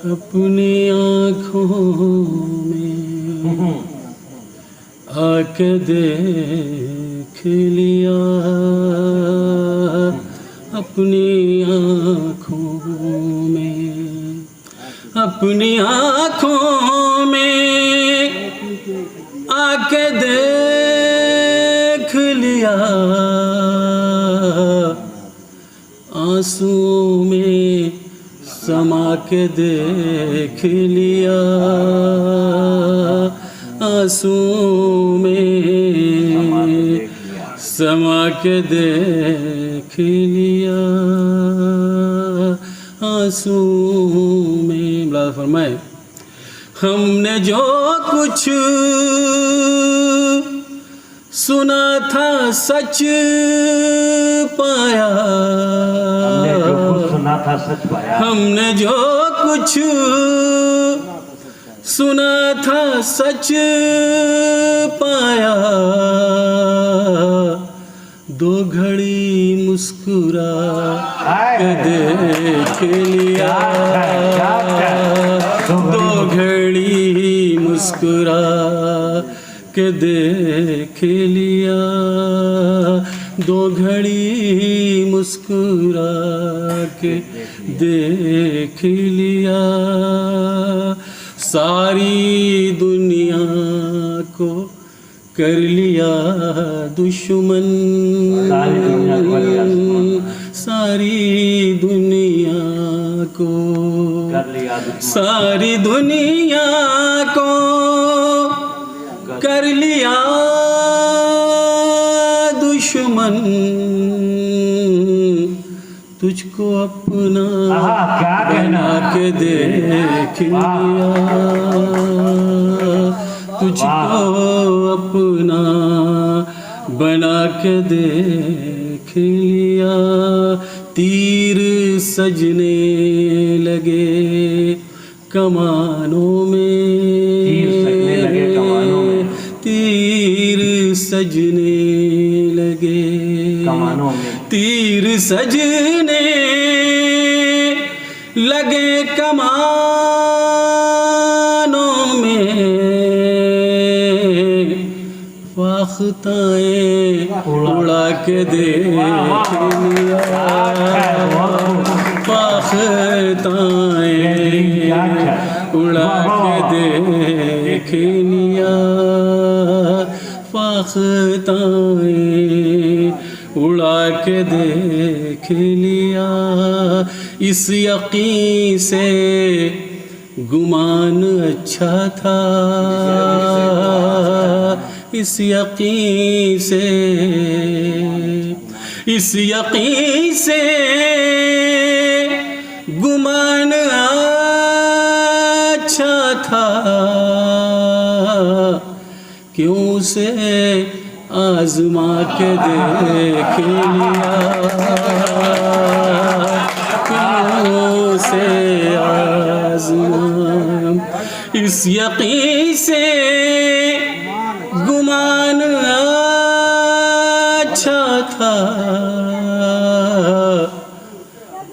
अपनी आँखों में आके देख लिया, अपनी आँखों में, अपनी आँखों में आके देख लिया, आंसुओं में समा के देख लिया, आंसुओं में समा के देख लिया, आंसुओं में। मुला फरमाए हमने जो कुछ सुना था सच पाया, सुना था सच पाया, हमने जो कुछ सुना था सच पाया, दो घड़ी मुस्कुरा के देख लिया, दो घड़ी मुस्कुरा के देख लिया, दो घड़ी मुस्कुरा के देख लिया, सारी दुनिया को कर लिया दुश्मन, सारी दुनिया को सारी दुनिया को कर लिया दुश्मन, तुझको अपना बना के देख लिया, तुझको अपना बना के देख लिया, तीर सजने लगे कमानों में, तीर सजने लगे कमानों में, तीर सजने लगे कमानों में, फाख्ताएं उड़ा के देख लिया, फाख्ताएं उड़ा के देख लिया, फाख्ताएं उड़ा के देख लिया, इस यकीन से गुमान अच्छा था, इस यकीन से, इस यकीन से गुमान अच्छा था, क्यों से आजमा के देख लिया, क्यों से आजमा, इस यकीन से गुमान अच्छा था,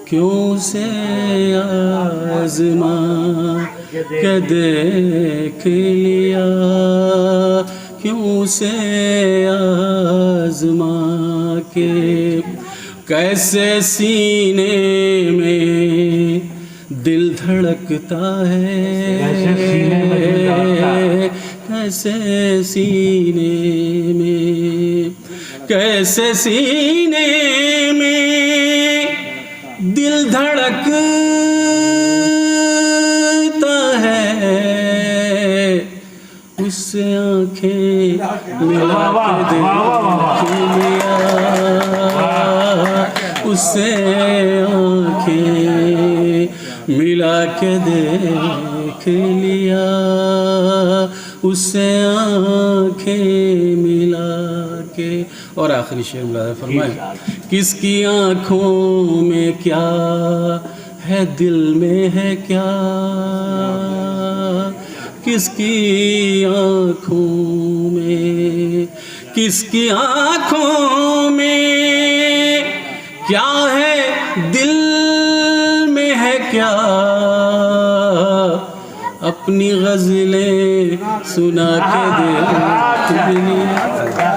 क्यों से आजमा के देख लिया, क्यों से आजमा के, कैसे सीने में दिल धड़कता है, कैसे सीने में, कैसे सीने में दिल धड़कता है, उससे आंखें मिला के देख लिया, उससे आंखें मिला के देख लिया, उससे आंखें मिला के। और आखिरी शेर मुलाज़ा फरमाए, किसकी आँखों में क्या है, दिल में है क्या, किसकी आँखों में, किसकी आँखों में क्या है, दिल में है क्या, अपनी गज़लें सुना के देख लिया।